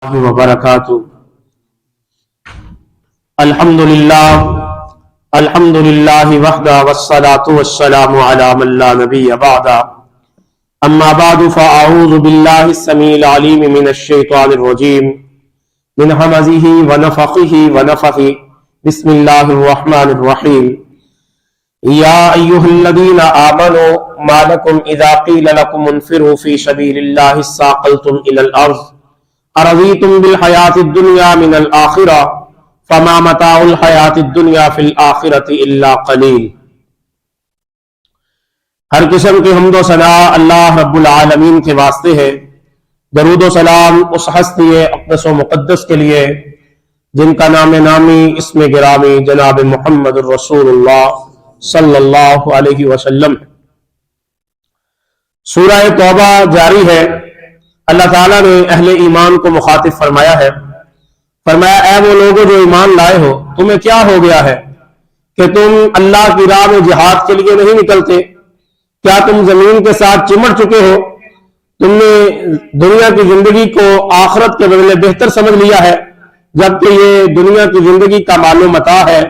وبرکاتہ۔ الحمدللہ وحدہ والصلاة والسلام علی من لا نبی بعدہ، اما بعد فاعوذ باللہ السمیع العلیم من الشیطان الرجیم من ہمزہ ونفخہ ونفثہ، بسم اللہ الرحمن الرحیم۔ یا ایہا الذین آمنوا ما لکم اذا قیل لکم انفروا فی سبیل اللہ اثاقلتم الی الارض ارضیتم بالحیاۃ الدنیا من الآخرہ فما متاع الحیاۃ الدنیا فی الآخرۃ الا قلیل۔ ہر قسم کی حمد و ثنا اللہ رب العالمین کے واسطے ہے۔ درود و سلام اس ہستی اقدس و مقدس کے لیے جن کا نام نامی اسم گرامی جناب محمد الرسول اللہ صلی اللہ علیہ وسلم۔ سورہ توبہ جاری ہے۔ اللہ تعالیٰ نے اہل ایمان کو مخاطب فرمایا ہے، فرمایا اے وہ لوگوں جو ایمان لائے ہو، تمہیں کیا ہو گیا ہے کہ تم اللہ کی راہ میں جہاد کے لیے نہیں نکلتے؟ کیا تم زمین کے ساتھ چمٹ چکے ہو؟ تم نے دنیا کی زندگی کو آخرت کے بدلے بہتر سمجھ لیا ہے، جبکہ یہ دنیا کی زندگی کا مال و متاع ہے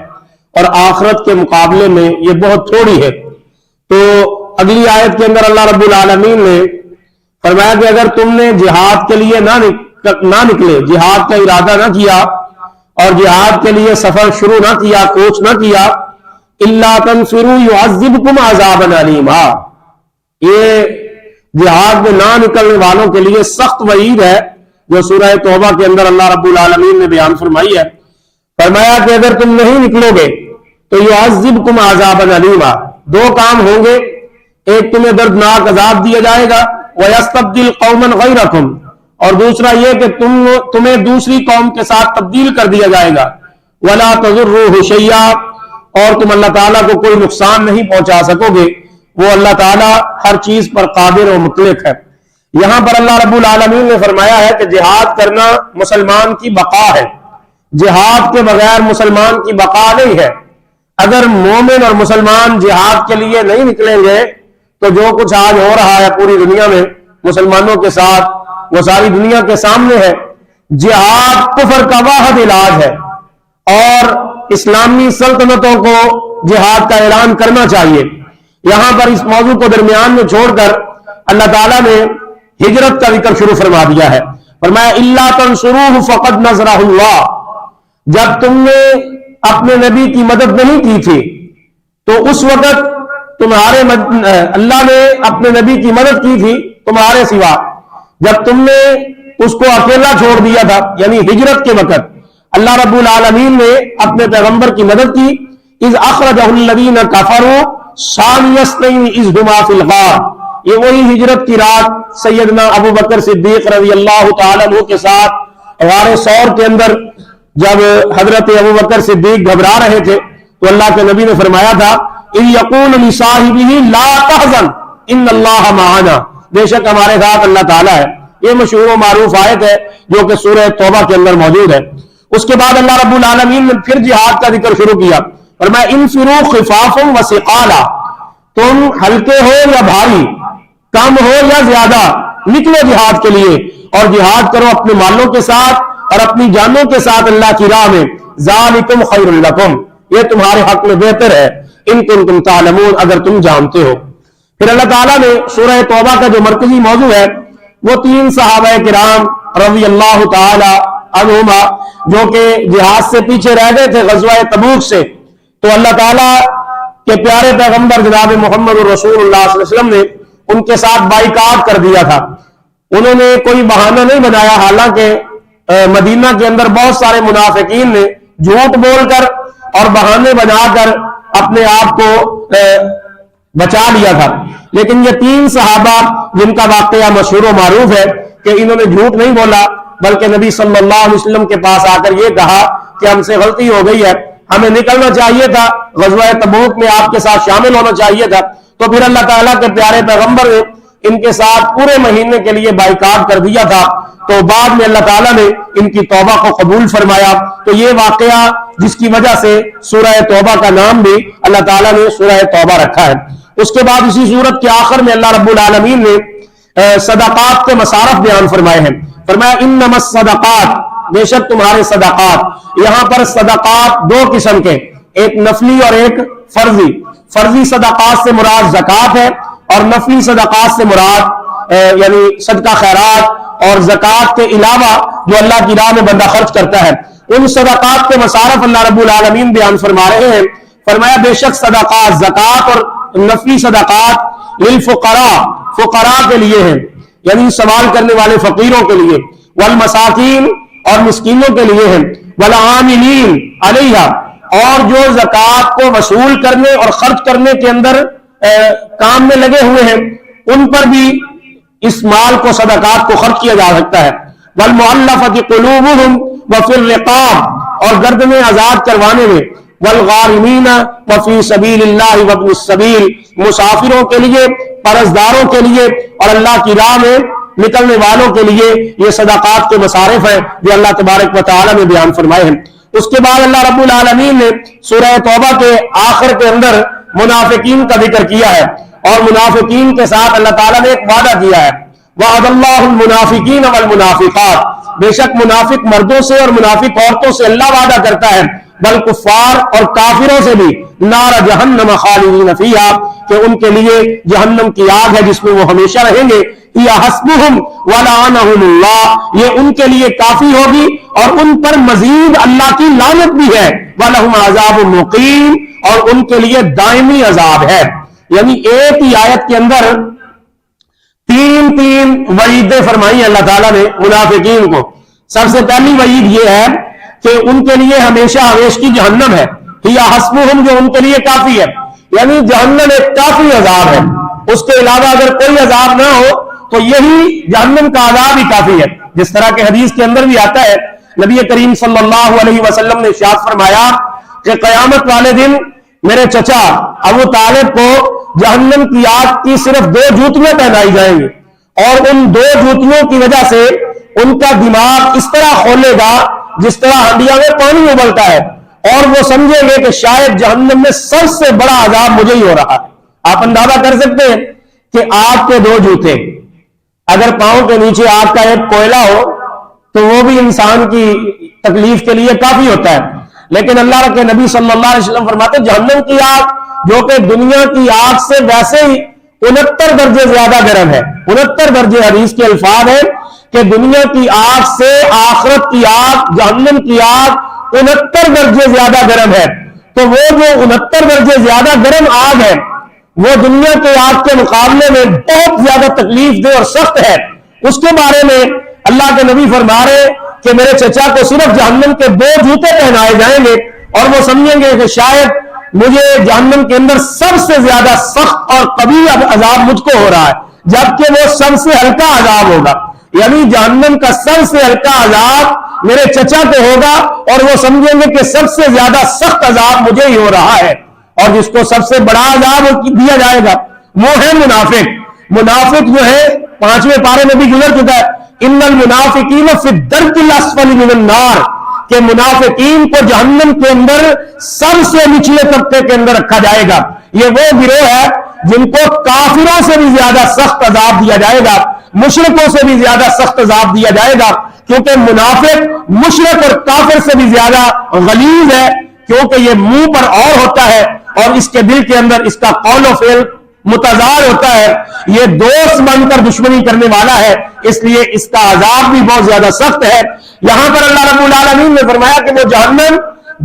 اور آخرت کے مقابلے میں یہ بہت تھوڑی ہے۔ تو اگلی آیت کے اندر اللہ رب العالمین نے فرمایا کہ اگر تم نے جہاد کے لیے نہ نکلے، جہاد کا ارادہ نہ کیا اور جہاد کے لیے سفر شروع نہ کیا، کوچ نہ کیا، الا تنفروا يعذبكم عذابا علیما، یہ جہاد میں نہ نکلنے والوں کے لیے سخت وعید ہے جو سورہ توبہ کے اندر اللہ رب العالمین نے بیان فرمائی ہے۔ فرمایا کہ اگر تم نہیں نکلو گے تو يعذبكم عذابا علیما، دو کام ہوں گے، ایک تمہیں دردناک عذاب دیا جائے گا، وَيَسْتَبْدِلْ قَوْمًا غَيْرَكُمْ، اور دوسرا یہ کہ تمہیں دوسری قوم کے ساتھ تبدیل کر دیا جائے گا، وَلَا تَضُرُّهُ شَيْئًا، اور تم اللہ تعالیٰ کو کوئی نقصان نہیں پہنچا سکو گے، وہ اللہ تعالیٰ ہر چیز پر قادر و مطلق ہے۔ یہاں پر اللہ رب العالمین نے فرمایا ہے کہ جہاد کرنا مسلمان کی بقا ہے، جہاد کے بغیر مسلمان کی بقا نہیں ہے۔ اگر مومن اور مسلمان جہاد کے لیے نہیں نکلیں گے تو جو کچھ آج ہو رہا ہے پوری دنیا میں مسلمانوں کے ساتھ وہ ساری دنیا کے سامنے ہے۔ جہاد کفر کا واحد علاج ہے اور اسلامی سلطنتوں کو جہاد کا اعلان کرنا چاہیے۔ یہاں پر اس موضوع کو درمیان میں چھوڑ کر اللہ تعالیٰ نے ہجرت کا ذکر شروع فرما دیا ہے۔ فرمایا الا تنصروه فقد نصرہ اللہ، جب تم نے اپنے نبی کی مدد نہیں کی تھی تو اس وقت اللہ نے اپنے نبی کی مدد کی تھی تمہارے سوا، جب تم نے اس کو اکیلا چھوڑ دیا تھا، یعنی ہجرت کے وقت اللہ رب العالمین نے اپنے پیغمبر کی مدد کی۔ اذ اخرجہ الذین کفروا ثانی اثنین اذ ہما فی الغار، یہ وہی ہجرت کی رات سیدنا ابو بکر صدیق رضی اللہ تعالیٰ عنہ کے ساتھ غار ثور کے اندر جب حضرت ابو بکر صدیق گھبرا رہے تھے تو اللہ کے نبی نے فرمایا تھا اِذْ يَقُولُ لِصَاحِبِهِ لَا تَحْزَنْ إِنَّ اللَّهَ مَعَنَا، بے شک ہمارے ساتھ اللہ تعالیٰ ہے۔ یہ مشہور و معروف آیت ہے جو کہ سورہ توبہ کے اندر موجود ہے۔ اس کے بعد اللہ رب العالمین نے پھر جہاد کا ذکر شروع کیا، فرمایا انفروا خفافا وثقالا، تم ہلکے ہو یا بھاری، کم ہو یا زیادہ، نکلو جہاد کے لیے اور جہاد کرو اپنے مالوں کے ساتھ اور اپنی جانوں کے ساتھ اللہ کی راہ میں، ذالکم خیر لکم، یہ تمہارے حق میں بہتر ہے، ان کنتم تعلمون، اگر تم جانتے ہو۔ پھر اللہ تعالیٰ نے سورہ توبہ کا جو مرکزی موضوع ہے وہ 3 صحابہ کرام رضی اللہ تعالی عنہما جو کہ جہاد سے پیچھے رہ گئے تھے غزوہ تبوک سے، تو اللہ تعالیٰ کے پیارے پیغمبر جناب محمد رسول اللہ صلی اللہ علیہ وسلم نے ان کے ساتھ بائیکاٹ کر دیا تھا۔ انہوں نے کوئی بہانہ نہیں بنایا، حالانکہ مدینہ کے اندر بہت سارے منافقین نے جھوٹ بول کر اور بہانے بنا کر اپنے آپ کو بچا لیا تھا، لیکن یہ 3 صحابہ جن کا واقعہ مشہور و معروف ہے کہ انہوں نے جھوٹ نہیں بولا بلکہ نبی صلی اللہ علیہ وسلم کے پاس آ کر یہ کہا کہ ہم سے غلطی ہو گئی ہے، ہمیں نکلنا چاہیے تھا، غزوہ تبوک میں آپ کے ساتھ شامل ہونا چاہیے تھا۔ تو پھر اللہ تعالیٰ کے پیارے پیغمبر نے ان کے ساتھ پورے مہینے کے لیے بائیکاٹ کر دیا تھا، تو بعد میں اللہ تعالیٰ نے ان کی توبہ کو قبول فرمایا۔ تو یہ واقعہ جس کی وجہ سے سورہ توبہ کا نام بھی اللہ تعالیٰ نے سورہ توبہ رکھا ہے۔ اس کے بعد اسی سورت کے آخر میں اللہ رب العالمین نے صدقات کے مصارف بیان فرمائے ہیں۔ فرمایا انما الصدقات، بے شک تمہارے صدقات. یہاں پر صدقات دو قسم کے، ایک نفلی اور ایک فرضی. فرضی صدقات سے مراد زکات ہے، اور نفلی صدقات سے مراد یعنی صدقہ خیرات اور زکات کے علاوہ جو اللہ کی راہ میں بندہ خرچ کرتا ہے. ان صدقات کے مصارف اللہ رب العالمین بیان فرما رہے ہیں. فرمایا بے شک صدقات، زکات اور نفلی صدقات للفقراء، فقراء کے لیے ہیں، یعنی سوال کرنے والے فقیروں کے لیے، والمساکین اور مسکینوں کے لیے ہیں، والعاملین علیہا، اور جو زکات کو وصول کرنے اور خرچ کرنے کے اندر کام میں لگے ہوئے ہیں ان پر بھی اس مال کو، صدقات کو خرچ کیا جا سکتا ہے. والمؤلفۃ قلوبہم وفی الرقاب، اور گردنیں آزاد کروانے میں، والغارمین وفی سبیل اللہ وابن السبیل، مسافروں کے لیے، قرضداروں کے لیے اور اللہ کی راہ میں نکلنے والوں کے لیے یہ صدقات کے مصارف ہیں جو اللہ تبارک و تعالی نے بیان فرمائے ہیں. اس کے بعد اللہ رب العالمین نے سورہ توبہ کے آخر کے اندر منافقین کا ذکر کیا ہے، اور منافقین کے ساتھ اللہ تعالیٰ نے ایک وعدہ کیا ہے. وعد اللہ المنافقین والمنافقات، بے شک منافق مردوں سے اور منافق عورتوں سے اللہ وعدہ کرتا ہے، بالکفار اور کافروں سے بھی، نار جہنم خالدین فیہا، کہ ان کے لیے جہنم کی آگ ہے جس میں وہ ہمیشہ رہیں گے. یا حسبہم ولعنہم اللہ، یہ ان کے لیے کافی ہوگی اور ان پر مزید اللہ کی لعنت بھی ہے. ولہم عذاب مقیم، اور ان کے لیے دائمی عذاب ہے. یعنی ایک ہی آیت کے اندر تین وعیدیں فرمائی اللہ تعالیٰ نے منافقین کو. سب سے پہلی وعید یہ ہے کہ ان کے لیے ہمیشہ ہمیشہ کی جہنم ہے. یا حسبہم، جو ان کے لیے کافی ہے، یعنی جہنم ایک کافی عذاب ہے. اس کے علاوہ اگر کوئی عذاب نہ ہو تو یہی جہنم کا عذاب ہی کافی ہے. جس طرح کہ حدیث کے اندر بھی آتا ہے، نبی کریم صلی اللہ علیہ وسلم نے ارشاد فرمایا کہ قیامت والے دن میرے چچا ابو طالب کو جہنم کی آگ کی صرف 2 جوتیاں پہنائی جائیں گی، اور ان 2 جوتیوں کی وجہ سے ان کا دماغ اس طرح کھولے گا جس طرح ہنڈیا میں پانی ابلتا ہے، اور وہ سمجھیں گے کہ شاید جہنم میں سب سے بڑا عذاب مجھے ہی ہو رہا ہے. آپ اندازہ کر سکتے ہیں کہ آگ کے 2 جوتے، اگر پاؤں کے نیچے آگ کا ایک کوئلہ ہو تو وہ بھی انسان کی تکلیف کے لیے کافی ہوتا ہے. لیکن اللہ کے نبی صلی اللہ علیہ وسلم فرماتے جہنم کی آگ، جو کہ دنیا کی آگ سے ویسے ہی 69 درجے زیادہ گرم ہے. 69 درجے حدیث کے الفاظ ہیں کہ دنیا کی آگ سے آخرت کی آگ، جہنم کی آگ 69 درجے زیادہ گرم ہے. تو وہ جو 69 درجے زیادہ گرم آگ ہے وہ دنیا کے آگ کے مقابلے میں بہت زیادہ تکلیف دہ اور سخت ہے. اس کے بارے میں اللہ کے نبی فرما رہے کہ میرے چچا کو صرف جہنم کے 2 جوتے پہنائے جائیں گے، اور وہ سمجھیں گے کہ شاید مجھے جہنم کے اندر سب سے زیادہ سخت اور قوی عذاب مجھ کو ہو رہا ہے، جبکہ وہ سب سے ہلکا عذاب ہوگا. یعنی جہنم کا سب سے ہلکا عذاب میرے چچا کو ہوگا، اور وہ سمجھیں گے کہ سب سے زیادہ سخت عذاب مجھے ہی ہو رہا ہے. اور جس کو سب سے بڑا عذاب دیا جائے گا وہ ہے منافق. منافق جو ہے 5ویں پارے میں بھی گزر چکا ہے، ان المنافقین فی الدرک الاسفل من النار، کہ منافقین کو جہنم کے اندر سب سے نچلے طبقے کے اندر رکھا جائے گا. یہ وہ گروہ ہے جن کو کافروں سے بھی زیادہ سخت عذاب دیا جائے گا، مشرکوں سے بھی زیادہ سخت عذاب دیا جائے گا، کیونکہ منافق مشرک اور کافر سے بھی زیادہ غلیظ ہے، کیونکہ یہ منہ پر اور ہوتا ہے اور اس کے دل کے اندر اس کا قول و فعل متضاد ہوتا ہے. یہ دوست بن کر دشمنی کرنے والا ہے، اس لیے اس کا عذاب بھی بہت زیادہ سخت ہے. یہاں پر اللہ رب العالمین نے فرمایا کہ وہ جہنم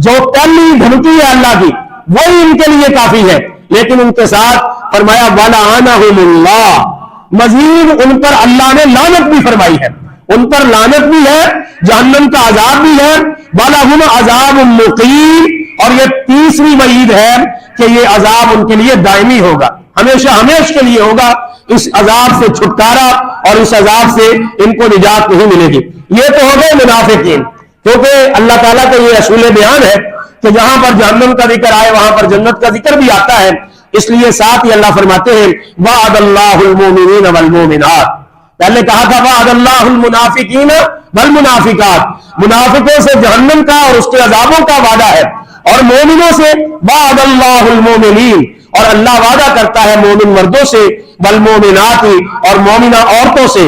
جو پہلی دھمکی ہے اللہ کی وہی ان کے لیے کافی ہے، لیکن ان کے ساتھ فرمایا وَلَعَنَهُمُ اللَّهُ، مزید ان پر اللہ نے لعنت بھی فرمائی ہے. ان پر لعنت بھی ہے، جہنم کا عذاب بھی ہے. وَلَهُمْ عَذَابٌ مُقِيمٌ، اور یہ تیسری وعید ہے کہ یہ عذاب ان کے لیے دائمی ہوگا، ہمیشہ ہمیشہ کے لیے ہوگا. اس عذاب سے چھٹکارا اور اس عذاب سے ان کو نجات نہیں ملے گی. یہ تو ہو گئے منافقین، کیونکہ اللہ تعالیٰ کا یہ اصول بیان ہے کہ جہاں پر جہنم کا ذکر آئے وہاں پر جنت کا ذکر بھی آتا ہے. اس لیے ساتھ ہی اللہ فرماتے ہیں وعد اللہ المؤمنین والمؤمنات. پہلے کہا تھا وعد اللہ المنافقین والمنافقات، منافقوں سے جہنم کا اور اس کے عذابوں کا وعدہ ہے، اور مومنوں سے وعد اللہ المؤمنین، اور اللہ وعدہ کرتا ہے مومن مردوں سے، والمؤمنات، اور مومنہ عورتوں سے.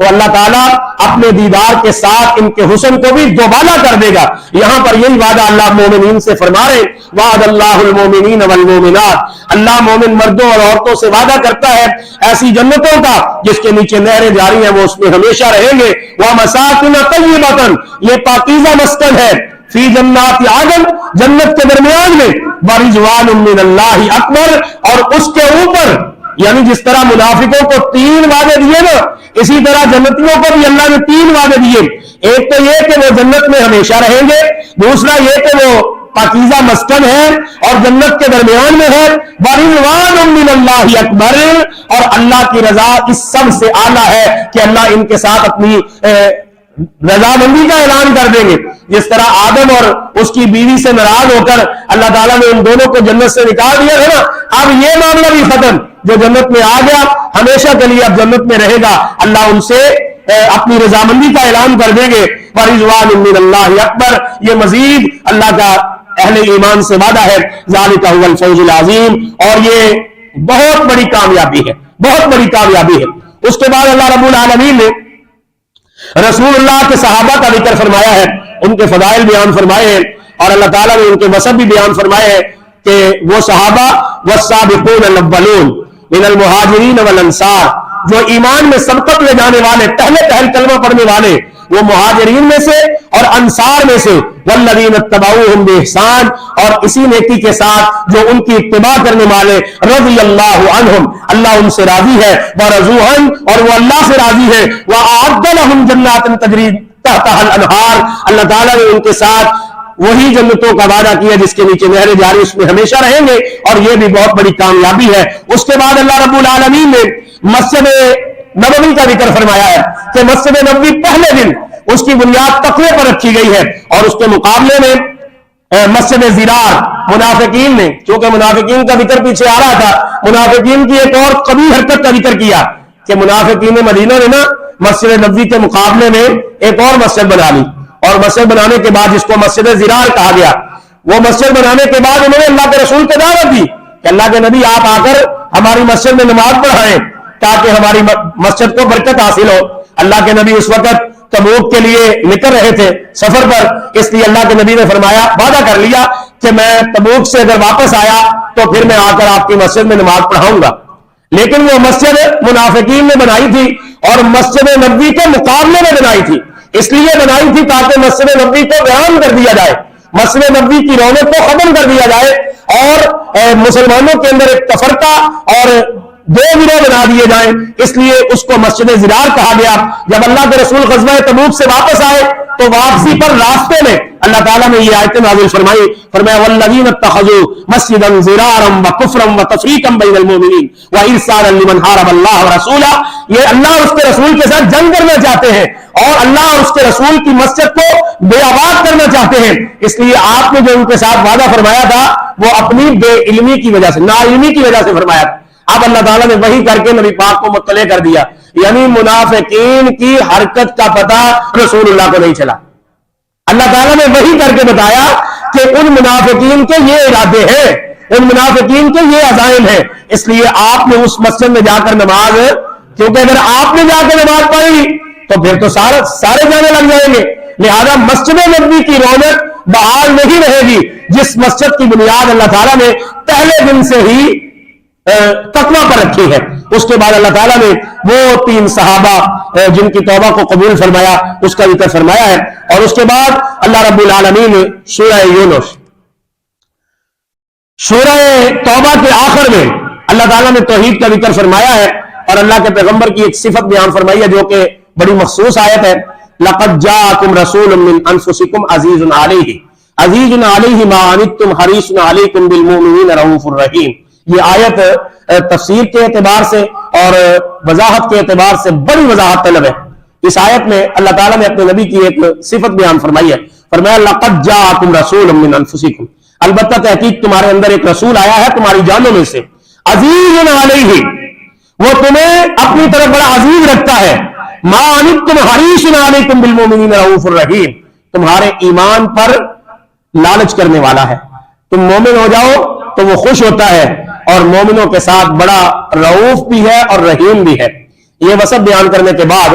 تو اللہ تعالیٰ اپنے دیدار کے ساتھ ان کے حسن کو بھی دوبالا کر دے گا. یہاں پر یہی وعدہ اللہ مومنین سے فرما رہے ہیں, وعد اللہ المومنین والمومنات, اللہ مومن مردوں اور عورتوں سے وعدہ کرتا ہے ایسی جنتوں کا جس کے نیچے نہریں جاری ہیں, وہ اس میں ہمیشہ رہیں گے. وَمَسَاكِنَ طَيِّبَةً, یہ پاکیزہ مسکن ہے, فی جنات عدن, جنت کے درمیان میں, وَرِضْوَانٌ مِّنَ اللَّهِ اکبر, اور اس کے اوپر, یعنی جس طرح منافقوں کو 3 وعدے دیے نا, اسی طرح جنتیوں کو بھی اللہ نے 3 وعدے دیے. ایک تو یہ کہ وہ جنت میں ہمیشہ رہیں گے, دوسرا یہ کہ وہ پاکیزہ مسکن ہے اور جنت کے درمیان میں ہے, وَرِضْوَانٌ مِّنَ اللَّهِ اکبر, اور اللہ کی رضا اس سب سے اعلیٰ ہے کہ اللہ ان کے ساتھ اپنی رضامندی کا اعلان کر دیں گے. جس طرح آدم اور اس کی بیوی سے ناراض ہو کر اللہ تعالیٰ نے ان دونوں کو جنت سے نکال دیا ہے نا, اب یہ معاملہ بھی ختم, جو جنت میں آ گیا ہمیشہ کے لیے اب جنت میں رہے گا, اللہ ان سے اپنی رضامندی کا اعلان کر دیں گے. وَرِضْوَانٌ مِّنَ اللَّهِ اکبر, یہ مزید اللہ کا اہل ایمان سے وعدہ ہے. ذَلِكَ هُوَ الْفَوْزُ الْعَظِيمُ, اور یہ بہت بڑی کامیابی ہے, بہت بڑی کامیابی ہے. اس کے بعد اللہ رب العالمین نے رسول اللہ کے صحابہ کا ذکر فرمایا ہے, ان کے فضائل بیان فرمائے ہیں, اور اللہ تعالیٰ نے ان کے وصف بھی بیان فرمائے ہیں کہ وہ صحابہ والسابقون الاولون من المہاجرین والانصار, جو ایمان میں سبقت لے جانے والے, پہلے کلمہ پڑھنے والے, وہ مہاجرین میں سے اور انصار میں سے, والذین اتبعوہم بإحسان, اور اسی نیکی کے ساتھ جو ان کی اتباع کرنے والے, رضی اللہ عنہم, اللہ ان سے راضی ہے, ورضوا عنہ, اور وہ اللہ سے راضی ہے, وأعد لهم جنات تجری تحتها الانہار, اللہ تعالیٰ نے ان کے ساتھ وہی جنتوں کا وعدہ کیا جس کے نیچے نہریں جاری, اس میں ہمیشہ رہیں گے, اور یہ بھی بہت بڑی کامیابی ہے. اس کے بعد اللہ رب العالمین نے مسجد نبوی کا ذکر فرمایا ہے کہ مسجد نبوی پہلے دن اس کی بنیاد تقوی پر رکھی گئی ہے, اور اس کے مقابلے میں مسجد زرار منافقین نے, چونکہ منافقین کا ذکر پیچھے آ رہا تھا, منافقین کی ایک اور قبیح حرکت کا ذکر کیا کہ منافقین مدینہ نے نا مسجد نبوی کے مقابلے میں ایک اور مسجد بنا لی, اور مسجد بنانے کے بعد جس کو مسجد زرار کہا گیا, وہ مسجد بنانے کے بعد انہوں نے اللہ کے رسول کو دعوت دی کہ اللہ کے نبی آپ آ کر ہماری مسجد میں نماز پڑھائیں تاکہ ہماری مسجد کو برکت حاصل ہو. اللہ کے نبی اس وقت تبوک کے لیے نکل رہے تھے سفر پر, اس لیے اللہ کے نبی نے فرمایا, وعدہ کر لیا کہ میں تبوک سے اگر واپس آیا تو پھر میں آ کر آپ کی مسجد میں نماز پڑھاؤں گا. لیکن وہ مسجد منافقین نے بنائی تھی اور مسجد نبوی کے مقابلے میں بنائی تھی, اس لیے بنائی تھی تاکہ مسجد نبوی کو بیان کر دیا جائے, مسجد نبوی کی رونق کو ختم کر دیا جائے, اور مسلمانوں کے اندر ایک تفرقہ اور 2 گروہ بنا دیے جائیں. اس لیے اس کو مسجد زرار کہا گیا. جب اللہ کے رسول غزوہ تبوک سے واپس آئے تو واپسی پر راستے میں اللہ تعالیٰ نے یہ آیتیں نازل فرمائی, فرمایا والذین اتخذوا مسجدا ضرارا وکفرا وتفریقا بین المؤمنین وارسالا لمن حارب اللہ ورسولہ, یہ اللہ اور اس کے رسول کے ساتھ جنگ کرنا چاہتے ہیں اور اللہ اور اس کے رسول کی مسجد کو بے آباد کرنا چاہتے ہیں. اس لیے آپ نے جو ان کے ساتھ وعدہ فرمایا تھا وہ اپنی بے علمی کی وجہ سے, نا علمی کی وجہ سے فرمایا تھا. اب اللہ تعالیٰ نے وحی کر کے نبی پاک کو مطلع کر دیا, یعنی منافقین کی حرکت کا پتہ رسول اللہ کو نہیں چلا. اللہ تعالیٰ نے وحی کر کے بتایا کہ ان منافقین کے یہ ارادے ہیں, ان منافقین کے یہ عزائم ہیں. اس لیے آپ نے اس مسجد میں جا کر نماز, کیونکہ اگر آپ نے جا کے نماز پڑھی تو پھر تو سارے جانے لگ جائیں گے, لہذا مسجد نبوی کی رونق بحال نہیں رہے گی جس مسجد کی بنیاد اللہ تعالیٰ نے پہلے دن سے ہی تقویٰ پر رکھی ہے. اس کے بعد اللہ تعالیٰ نے وہ 3 صحابہ جن کی توبہ کو قبول فرمایا اس کا ذکر فرمایا ہے. اور اس کے بعد اللہ رب العالمین نے سورہ یونس, سورہ توبہ کے آخر میں اللہ تعالیٰ نے توحید کا ذکر فرمایا ہے اور اللہ کے پیغمبر کی ایک صفت بیان فرمائی ہے جو کہ بڑی مخصوص آیت ہے. لقد جاءکم رسول من انفسکم عزیز علیہ ما عنتم حریص علیکم بالمؤمنین رؤوف الرحیم. یہ آیت تفسیر کے اعتبار سے اور وضاحت کے اعتبار سے بڑی وضاحت طلب ہے. اس آیت میں اللہ تعالیٰ نے اپنے نبی کی ایک صفت بیان فرمائی ہے, فرمایا لقد جاءکم رسول من انفسکم, البتہ تحقیق تمہارے اندر ایک رسول آیا ہے تمہاری جانوں میں سے, عزیز علیہ, وہ تمہیں اپنی طرف بڑا عزیز رکھتا ہے, ما عنتم حریص علیکم بالمؤمنین رؤوف الرحیم, تمہارے ایمان پر لالچ کرنے والا ہے, تم مومن ہو جاؤ تو وہ خوش ہوتا ہے اور مومنوں کے ساتھ بڑا رؤوف بھی ہے اور رحیم بھی ہے. یہ وصف بیان کرنے کے بعد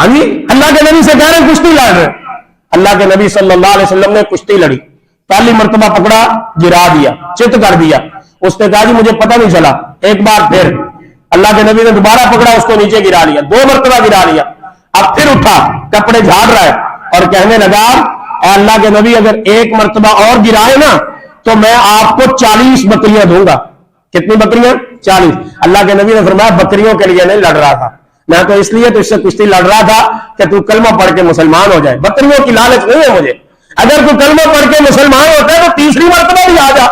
ہاں جی، اللہ کے نبی سے کہہ رہے ہیں کشتی لڑ رہے. اللہ کے نبی صلی اللہ علیہ وسلم نے کشتی لڑی, پہلی مرتبہ پکڑا, گرا دیا, چت کر دیا. اس نے کہا جی مجھے پتہ نہیں چلا. ایک بار پھر اللہ کے نبی نے دوبارہ پکڑا, اس کو نیچے گرا لیا, 2 مرتبہ گرا لیا. اب پھر اٹھا, کپڑے جھاڑ رہا ہے اور کہنے لگا اے اللہ کے نبی اگر ایک مرتبہ اور گرائے نا تو میں آپ کو 40 بکریاں دوں گا. کتنی بکریاں؟ 40. اللہ کے نبی نے فرمایا بکریوں کے لیے نہیں لڑ رہا تھا, میں تو اس لیے تو اس سے کشتی لڑ رہا تھا کہ تو کلمہ پڑھ کے مسلمان ہو جائے. بکریوں کی لالچ نہیں ہے مجھے. اگر تو کلمہ پڑھ کے مسلمان ہوتا ہے تو تیسری مرتبہ بھی آ جا.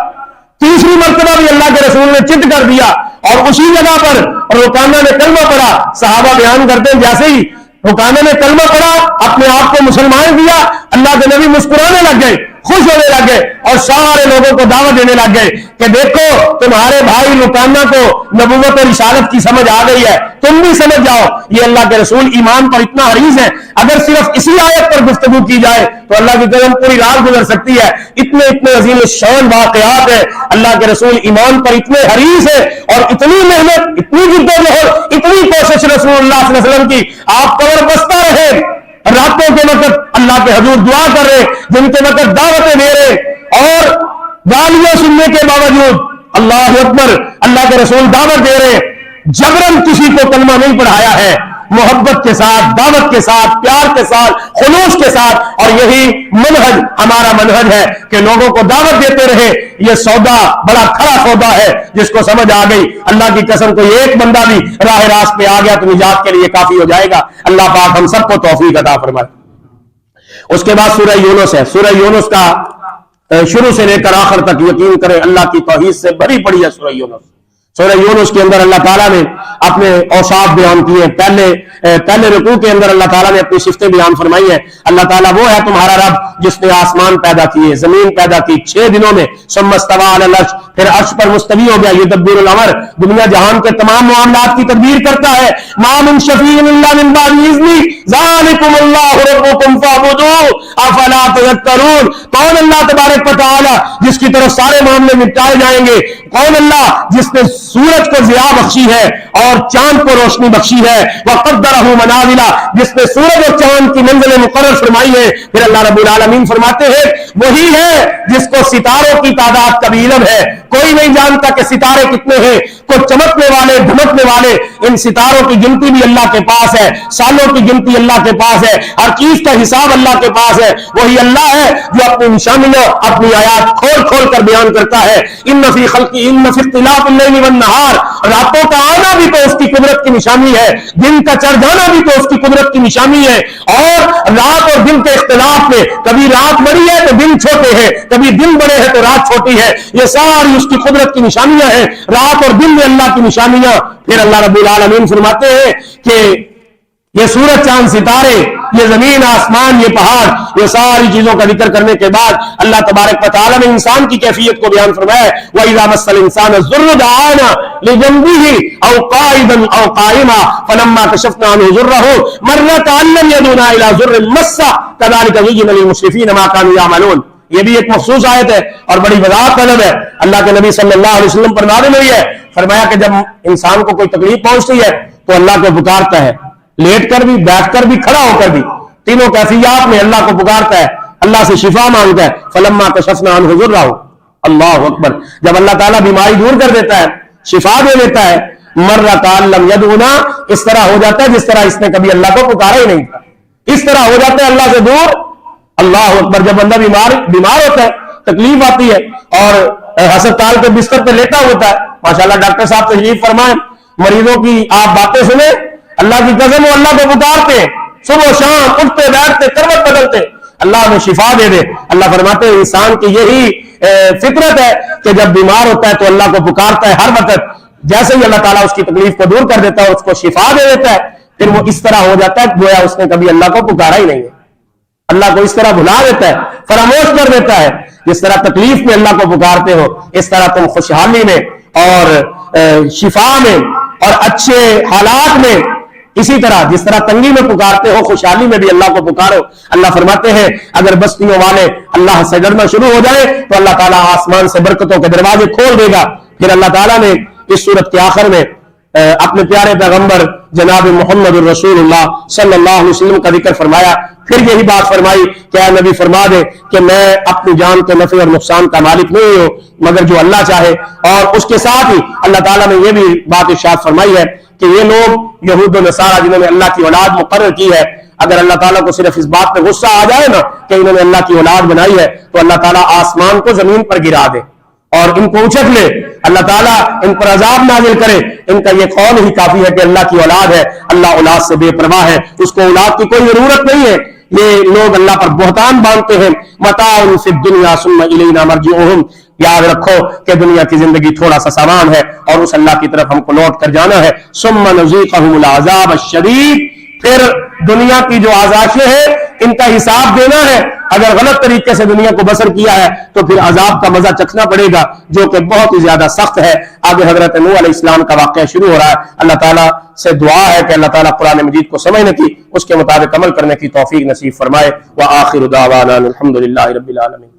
تیسری مرتبہ بھی اللہ کے رسول نے چت کر دیا اور اسی جگہ پر رکانہ نے کلمہ پڑھا. صحابہ بیان کرتے ہیں جیسے ہی رکانہ نے کلمہ پڑھا اپنے آپ کو مسلمان کیا, اللہ کے نبی مسکرانے لگ گئے, خوش ہونے لگ گئے اور سارے لوگوں کو دعوت دینے لگ گئے کہ دیکھو تمہارے بھائی رکانہ کو نبوت اور رسالت کی سمجھ آ گئی ہے, تم بھی سمجھ جاؤ. یہ اللہ کے رسول ایمان پر اتنا حریص ہے, اگر صرف اسی آیت پر گفتگو کی جائے تو اللہ کی قسم پوری رات گزر سکتی ہے. اتنے عظیم شان واقعات ہیں. اللہ کے رسول ایمان پر اتنے حریص ہے اور اتنی محنت, اتنی جدوجہد, اتنی کوشش رسول اللہ صلی اللہ علیہ وسلم کی. آپ قبر بستہ رہے, راتوں کے وقت اللہ کے حضور دعا کر رہے, دن کے وقت دعوتیں دے رہے اور گالیاں سننے کے باوجود اللہ اکبر اللہ کے رسول دعوت دے رہے. جبرن کسی کو کلمہ نہیں پڑھایا ہے, محبت کے ساتھ, دعوت کے ساتھ, پیار کے ساتھ, خلوص کے ساتھ. اور یہی منہج ہمارا منہج ہے کہ لوگوں کو دعوت دیتے رہے. یہ سودا بڑا کھڑا سودا ہے, جس کو سمجھ آ گئی اللہ کی قسم کوئی ایک بندہ بھی راہ راست پہ آ گیا تو نجات کے لیے کافی ہو جائے گا. اللہ پاک ہم سب کو توفیق عطا فرمائے. اس کے بعد سورہ یونس ہے. سورہ یونس کا شروع سے لے کر آخر تک یقین کریں اللہ کی توحید سے بھری پڑی ہے سورہ یونس. سورہ یونس کے اندر اللہ تعالیٰ نے اپنے اوصاف بیان کیے. پہلے رکوع کے اندر اللہ تعالیٰ نے اپنی صفتیں بیان فرمائی ہیں. اللہ تعالیٰ وہ ہے تمہارا رب جس نے آسمان پیدا کیے, زمین پیدا کی 6 دنوں میں, ثم استوى علی العرش, پھر عرش پر مستوی ہو گیا. یدبر الامر, دنیا جہان کے تمام معاملات کی تدبیر کرتا ہے. ما من شفیع الا من بعد اذنہ ذالکم اللہ ربکم فاعبدوہ افلا تذکرون. کون اللہ تبارک و تعالی جس کی طرف سارے معاملے نپٹائے جائیں گے؟ کون اللہ جس نے سورج کو ضیاء بخشی ہے اور چاند کو روشنی بخشی ہے, وقدرہ منازلہ, جس نے سورج اور چاند کی منزلیں مقرر فرمائی ہے. پھر اللہ رب العالمین فرماتے ہیں وہی ہے جس کو ستاروں کی تعداد کا بھی علم ہے. کوئی نہیں جانتا کہ ستارے کتنے ہیں, کوئی چمکنے والے دھمکنے والے. ان ستاروں کی گنتی بھی اللہ کے پاس ہے, سالوں کی گنتی اللہ کے پاس ہے, ہر چیز کا حساب اللہ کے پاس ہے. وہی اللہ ہے جو اپنی نشانیاں, اپنی آیات کھول کھول کر بیان کرتا ہے. ان فی اختلاف اللیل والنہار, راتوں کا آنا بھی تو اس کی قدرت کی نشانی ہے, دن کا چڑھ جانا بھی تو اس کی قدرت کی نشانی ہے. اور رات اور دن کے اختلاف میں کبھی رات بڑی ہے تو دن چھوٹے ہیں, کبھی دن بڑے ہیں تو رات چھوٹی ہے. یہ ساری اس کی قدرت کی نشانیاں ہیں, رات اور دن میں اللہ کی نشانیاں. پھر اللہ رب العالمین فرماتے ہیں کہ یہ سورج چاند ستارے, یہ زمین آسمان, یہ پہاڑ, یہ ساری چیزوں کا ذکر کرنے کے بعد اللہ تبارک و تعالی نے انسان کی کیفیت کو بیان فرمایا. وَإِذَا مَسَّ الْإِنسَانَ الضُّرُّ دَعَانَا لِجَنبِهِ أَوْ قَاعِدًا أَوْ قَائِمًا فَلَمَّا كَشَفْنَا عَنْهُ ضُرَّهُ مَرَّ كَأَن لَّمْ يَدْعُنَا إِلَىٰ ضُرٍّ مَّسَّهُ كَذَٰلِكَ زُيِّنَ لِلْمُسْرِفِينَ مَا كَانُوا يَعْمَلُونَ. یہ بھی ایک مخصوص آیت ہے اور بڑی وضاحت طلب ہے. اللہ کے نبی صلی اللہ علیہ وسلم پر نازل ہوئی ہے. فرمایا کہ جب انسان کو کوئی تکلیف پہنچتی ہے تو اللہ کو پکارتا ہے, لیٹ کر بھی, بیٹھ کر بھی, کھڑا ہو کر بھی, تینوں کیفیات میں اللہ کو پکارتا ہے, اللہ سے شفا مانگتا ہے. فلما کشفنا عنہ ضرہ, اللہ اکبر, جب اللہ تعالیٰ بیماری دور کر دیتا ہے, شفا دے دیتا ہے, مر کأن لم یدعنا, اس طرح ہو جاتا ہے جس طرح اس نے کبھی اللہ کو پکارا ہی نہیں تھا. اس طرح ہو جاتا ہے اللہ سے دور. اللہ اکبر. جب بندہ بیمار ہوتا ہے, تکلیف آتی ہے اور ہسپتال کے بستر پہ لیٹا ہوتا ہے, ماشاءاللہ ڈاکٹر صاحب تشریف فرمائیں, مریضوں کی آپ باتیں سنیں, اللہ کی قسم وہ اللہ کو پکارتے ہیں, صبح شام اٹھتے بیٹھتے کروٹ بدلتے, اللہ میں شفا دے دے. اللہ فرماتے ہیں انسان کی یہی فطرت ہے کہ جب بیمار ہوتا ہے تو اللہ کو پکارتا ہے ہر وقت. جیسے ہی اللہ تعالیٰ اس کی تکلیف کو دور کر دیتا ہے, اس کو شفا دے دیتا ہے, پھر وہ اس طرح ہو جاتا ہے گویا اس نے کبھی اللہ کو پکارا ہی نہیں ہے. اللہ کو اس طرح بھلا دیتا ہے, فراموش کر دیتا ہے. جس طرح تکلیف میں اللہ کو پکارتے ہو, اس طرح تم خوشحالی میں اور شفا میں اور اچھے حالات میں, اسی طرح جس طرح تنگی میں پکارتے ہو, خوشحالی میں بھی اللہ کو پکارو. اللہ فرماتے ہیں اگر بستیوں والے اللہ سے ڈرنا شروع ہو جائے تو اللہ تعالیٰ آسمان سے برکتوں کے دروازے کھول دے گا. پھر اللہ تعالیٰ نے اس سورت کے آخر میں اپنے پیارے پیغمبر جناب محمد الرسول اللہ صلی اللہ علیہ وسلم کا ذکر فرمایا، پھر یہی بات فرمائی کہ اے نبی فرما دے کہ میں اپنی جان کے نفع اور نقصان کا مالک نہیں ہوں مگر جو اللہ چاہے. اور اس کے ساتھ ہی اللہ تعالیٰ نے یہ بھی بات ارشاد فرمائی ہے کہ یہ لوگ یہود و نصارہ جنہوں نے اللہ کی اولاد مقرر کی ہے، اگر اللہ تعالیٰ کو صرف اس بات پہ غصہ آ جائے نا کہ انہوں نے اللہ کی اولاد بنائی ہے تو اللہ تعالیٰ آسمان کو زمین پر گرا دے اور ان کو اچک لے، اللہ تعالیٰ ان پر عذاب نازل کرے. ان کا یہ قول ہی کافی ہے کہ اللہ کی اولاد ہے، اللہ اولاد سے بے پرواہ ہے، اس کو اولاد کی کوئی ضرورت نہیں ہے. یہ لوگ اللہ پر بہتان باندھتے ہیں. متاع فی الدنیا ثم الینا مرجعہم، یاد رکھو کہ دنیا کی زندگی تھوڑا سا سامان ہے اور اس اللہ کی طرف ہم کو لوٹ کر جانا ہے. ثم نذیقہم العذاب الشدید، پھر دنیا کی جو آزائشیں ہیں ان کا حساب دینا ہے. اگر غلط طریقے سے دنیا کو بسر کیا ہے تو پھر عذاب کا مزہ چکھنا پڑے گا جو کہ بہت ہی زیادہ سخت ہے. آگے حضرت نوح علیہ السلام کا واقعہ شروع ہو رہا ہے. اللہ تعالیٰ سے دعا ہے کہ اللہ تعالیٰ قرآن مجید کو سمجھنے کی، اس کے مطابق عمل کرنے کی توفیق نصیب فرمائے. وآخر دعوانا الحمد للہ رب العالمین.